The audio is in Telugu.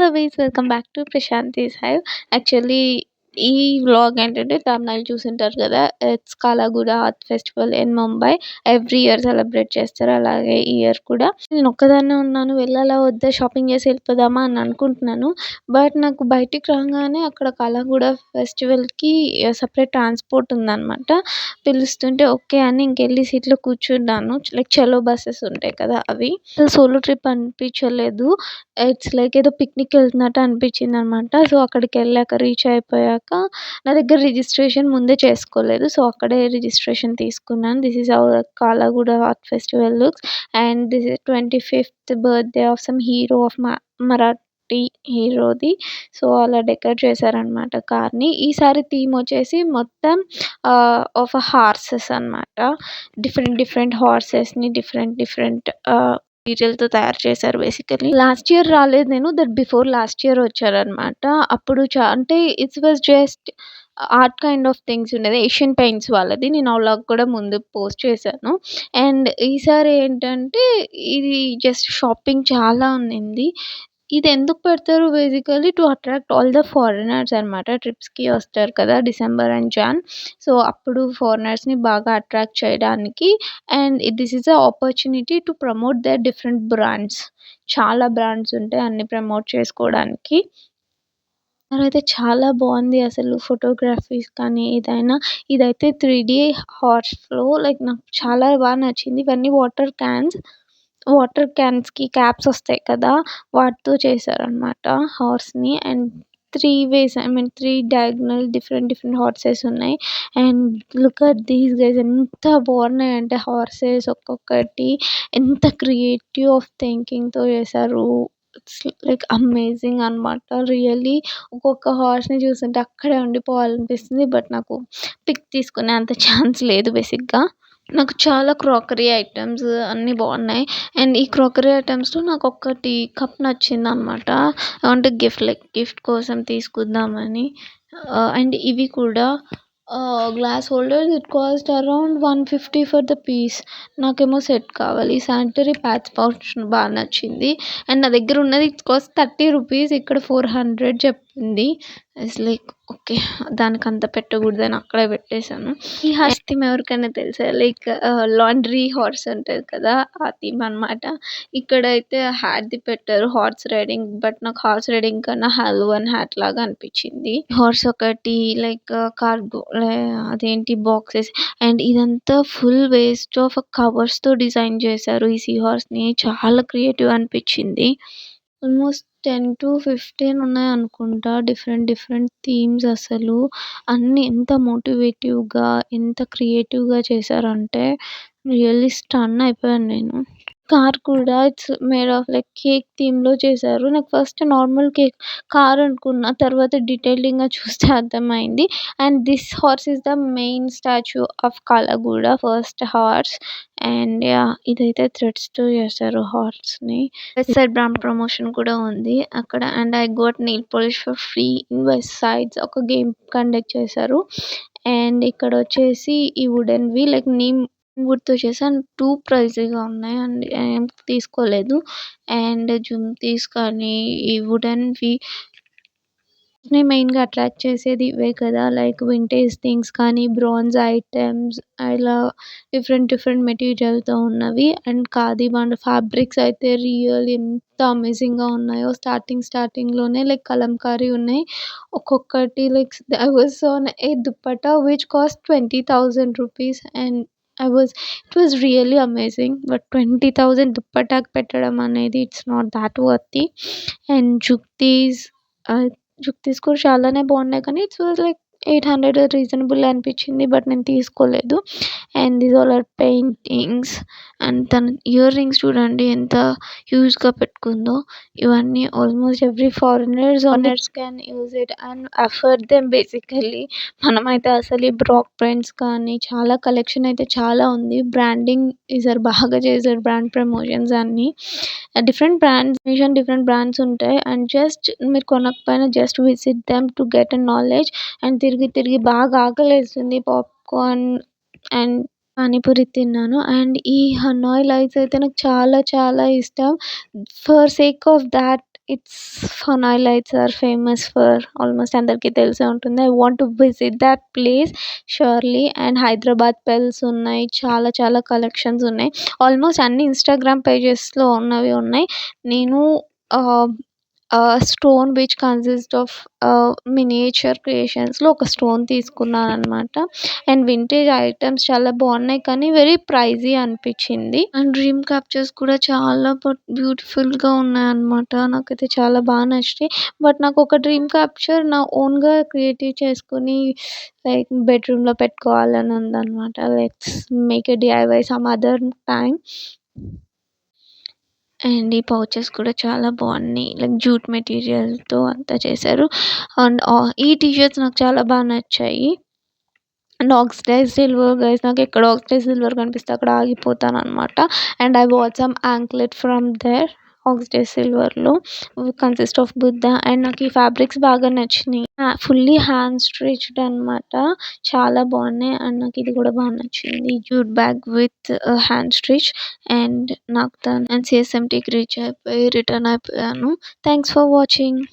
Lovelies welcome back to Prashanthi's hive. Actually ఈ వ్లాగ్ ఏంటంటే తమిళ చూసుంటారు కదా, it's Kala Ghoda art festival in Mumbai. Every year celebrate చేస్తారు, అలాగే ఈ ఇయర్ కూడా నేను ఒక్కదాన్నే ఉన్నాను. వెళ్ళాలా వద్దా, షాపింగ్ చేసి వెళ్ళిపోదామా అని అనుకుంటున్నాను. బట్ నాకు బయటికి రాగానే అక్కడ కాలాగూడ ఫెస్టివల్కి సపరేట్ ట్రాన్స్పోర్ట్ ఉందన్నమాట. పిలుస్తుంటే ఓకే అని ఇంకెళ్ళి సీట్లో కూర్చున్నాను. లైక్ చలో బస్సెస్ ఉంటాయి కదా అవి. సోలో ట్రిప్ అనిపించలేదు, ఇట్స్ లైక్ ఏదో పిక్నిక్ వెళ్తున్నట్టు అనిపించింది అనమాట. సో అక్కడికి వెళ్ళాక రీచ్ అయిపోయాక నా దగ్గర రిజిస్ట్రేషన్ ముందే చేసుకోలేదు, సో అక్కడే రిజిస్ట్రేషన్ తీసుకున్నాను. This is our Kala Ghoda art festival looks and this is 25th birthday of some hero of Marathi హీరోది. సో అలా డెకరేట్ చేశారనమాట కార్ని. ఈసారి థీమ్ వచ్చేసి మొత్తం ఆఫ్ హార్సెస్ అనమాట. డిఫరెంట్ డిఫరెంట్ హార్సెస్ని డిఫరెంట్ డీటెయిల్తో తయారు చేశారు. బేసికలీ లాస్ట్ ఇయర్ రాలేదు నేను, దట్ బిఫోర్ లాస్ట్ ఇయర్ వచ్చారనమాట. అప్పుడు అంటే it's was just art kind of things ఉండేది. ఏషియన్ పెయింట్స్ వాళ్ళది. నేను ఆ వ్లాగ్ కూడా ముందు పోస్ట్ చేశాను. అండ్ ఈసారి ఏంటంటే ఇది జస్ట్ షాపింగ్ చాలా ఉన్నింది. ఇది ఎందుకు పెడతారు basically to attract all the foreigners అనమాట. ట్రిప్స్కి వస్తారు కదా డిసెంబర్ అండ్ జాన్. సో అప్పుడు ఫారినర్స్ని బాగా అట్రాక్ట్ చేయడానికి. And this is a opportunity to promote their different brands. చాలా బ్రాండ్స్ ఉంటాయి అన్ని ప్రమోట్ చేసుకోవడానికి. అయితే చాలా బాగుంది అసలు ఫోటోగ్రఫీస్ కానీ ఏదైనా. ఇదైతే 3D హార్స్లో లైక్ నాకు చాలా బాగా నచ్చింది. ఇవన్నీ వాటర్ క్యాన్స్కి క్యాప్స్ వస్తాయి కదా, వాటితో చేశారనమాట హార్స్ని. And 3 ways, I mean 3 diagonal different horses ఉన్నాయి. And look at these guys, ఎంత బాగున్నాయంటే హార్సెస్ ఒక్కొక్కటి ఎంత క్రియేటివ్ ఆఫ్ థింకింగ్తో చేశారు. ఇట్స్ లైక్ అమేజింగ్ అనమాట. రియల్లీ ఒక్కొక్క హార్స్ని చూస్తుంటే అక్కడే ఉండిపోవాలనిపిస్తుంది. బట్ నాకు పిక్ తీసుకునే అంత ఛాన్స్ లేదు బేసిక్గా. నాకు చాలా క్రాకరీ ఐటమ్స్ అన్నీ బాగున్నాయి. అండ్ ఈ క్రాకరీ ఐటమ్స్లో నాకు ఒక్కటి కప్ నచ్చింది అనమాట. అంటే గిఫ్ట్ కోసం తీసుకుందామని. అండ్ ఇవి కూడా glass holders. It cost around 150 for the piece. నాకేమో సెట్ కావాలి. శానిటరీ ప్యాడ్స్ పౌచ్ బాగా నచ్చింది. అండ్ నా దగ్గర ఉన్నది ఇట్ కాస్ట్ 30 రూపీస్, ఇక్కడ 400 చెప్పింది. ఇట్స్ లైక్ ఓకే, దానికి అంత పెట్టకూడదని అక్కడే పెట్టేశాను. ఈ హార్స్ థీమ్ ఎవరికైనా తెలుసా? లైక్ లాండ్రీ హార్స్ ఉంటుంది కదా, ఆ థీమ్ అనమాట. ఇక్కడైతే హ్యాట్ది పెట్టారు, హార్స్ రైడింగ్. బట్ నాకు హార్స్ రైడింగ్ కన్నా హల్వన్ హ్యాట్ లాగా అనిపించింది. హార్స్ ఒకటి లైక్ కార్గో అదేంటి బాక్సెస్. అండ్ ఇదంతా ఫుల్ వేస్ట్ ఆఫ్ కవర్స్తో డిజైన్ చేశారు ఈ సీ హార్స్ని. చాలా క్రియేటివ్ అనిపించింది. ఆల్మోస్ట్ 10 to 15 ఉన్నాయి అనుకుంటా, డిఫరెంట్ థీమ్స్. అసలు అన్నీ ఎంత మోటివేటివ్గా ఎంత క్రియేటివ్గా చేశారంటే రియల్లీ స్టన్ అయిపోయాను నేను. కార్ కూడా it's made of like cake థీమ్లో చేశారు. నాకు ఫస్ట్ నార్మల్ కార్ అనుకున్న, తర్వాత డీటెయిలింగ్గా చూస్తే అర్థమైంది. And this horse is the main statue of Kala Ghoda first horse. And ఇదైతే థ్రెడ్స్తో చేశారు హార్స్ని. వెస్ట్ సైడ్ బ్రాండ్ ప్రమోషన్ కూడా ఉంది అక్కడ. And I got nail polish for free in Westside's. ఒక గేమ్ కండక్ట్ చేశారు. అండ్ ఇక్కడ వచ్చేసి ఈ వుడెన్వి లైక్ నీమ్ వుడ్తో చేశాను. 2 ప్రైజీగా ఉన్నాయి అండ్ ఏం తీసుకోలేదు. అండ్ జుమ్తీస్ కానీ ఈ వుడెన్వి మెయిన్గా అట్రాక్ట్ చేసేది ఇవే కదా, లైక్ వింటేజ్ థింగ్స్ కానీ బ్రాంజ్ ఐటమ్స్, ఇలా డిఫరెంట్ మెటీరియల్తో ఉన్నవి. అండ్ ఖాదీ బాండ్ ఫ్యాబ్రిక్స్ అయితే రియల్ ఎంత అమేజింగ్గా ఉన్నాయో. స్టార్టింగ్లోనే లైక్ కలంకారీ ఉన్నాయి ఒక్కొక్కటి. Like I was on a dupatta which cost 20,000 rupees. And it was really amazing. But 20,000 దుప్పటాకి పెట్టడం అనేది it's not that worthy. And జుక్తీస్ కూడా చాలానే బాగున్నాయి కానీ ఇట్స్ వాజ్ లైక్ 800 రీజనబుల్ అనిపించింది. బట్ నేను తీసుకోలేదు. And these all are paintings. And తన ఇయర్ రింగ్స్ చూడండి ఎంత హ్యూజ్గా పెట్టుకుందో. ఇవన్నీ almost every foreigners can use it and afford them basically. మనమైతే అసలు ఈ బ్రాక్ ప్రింట్స్ కానీ చాలా కలెక్షన్ అయితే చాలా ఉంది. బ్రాండింగ్ ఈసారి బాగా చేశారు, బ్రాండ్ ప్రమోషన్స్ అన్నీ. డిఫరెంట్ బ్రాండ్స్ ఉంటాయి. అండ్ జస్ట్ మీరు కొనకపోయినా just visit them to get a knowledge. And తిరిగి బాగా ఆకలేస్తుంది. పాప్కార్న్ అండ్ పానీపూరి తిన్నాను. అండ్ ఈ హనాయ్ లైట్స్ అయితే నాకు చాలా ఇష్టం. For sake of that it's ఫనాయ్ lights are famous for almost అందరికీ తెలిసే ఉంటుంది. I want to visit that place surely. And Hyderabad pearls ఉన్నాయి. చాలా చాలా కలెక్షన్స్ ఉన్నాయి. ఆల్మోస్ట్ అన్ని ఇన్‌స్టాగ్రామ్ పేజెస్‌లో ఉన్నవి ఉన్నాయి. నేను stone which consist of miniature క్రియేషన్స్‌లో ఒక స్టోన్ తీసుకున్నాననమాట. అండ్ వింటేజ్ ఐటెమ్స్ చాలా బాగున్నాయి కానీ వెరీ ప్రైజీ అనిపించింది. అండ్ డ్రీమ్ క్యాప్చర్స్ కూడా చాలా బ్యూటిఫుల్‌గా ఉన్నాయన్నమాట. నాకైతే చాలా బాగా నచ్చాయి. బట్ నాకు ఒక డ్రీమ్ క్యాప్చర్ నా ఓన్‌గా క్రియేటివ్ చేసుకొని లైక్ బెడ్‌రూమ్‌లో పెట్టుకోవాలని ఉందన్నమాట. Let's make a DIY some other time. And ఈ పౌచెస్ కూడా చాలా బాగున్నాయి. లైక్ జూట్ మెటీరియల్‌తో అంతా చేశారు. అండ్ ఈ టీ షర్ట్స్ నాకు చాలా బాగా నచ్చాయి. అండ్ ఆక్సిడైజ్ సిల్వర్ గైస్, నాకు ఎక్కడ ఆక్సిడైజ్ సిల్వర్ కనిపిస్తే అక్కడ ఆగిపోతానన్నమాట. And I bought some anklet from there oxidise సిల్వర్‌లో కన్సిస్ట్ ఆఫ్ బుద్ధ. అండ్ నాకు ఈ ఫ్యాబ్రిక్స్ బాగా నచ్చినాయి. ఫుల్లీ హ్యాండ్ స్టిచ్డ్ అనమాట. చాలా బాగున్నాయి. అండ్ నాకు ఇది కూడా బాగా నచ్చింది. Jute bag with hand stitch. And నాకు తను CSMTకి రీచ్ అయిపోయి రిటర్న్ అయిపోయాను. Thanks for watching.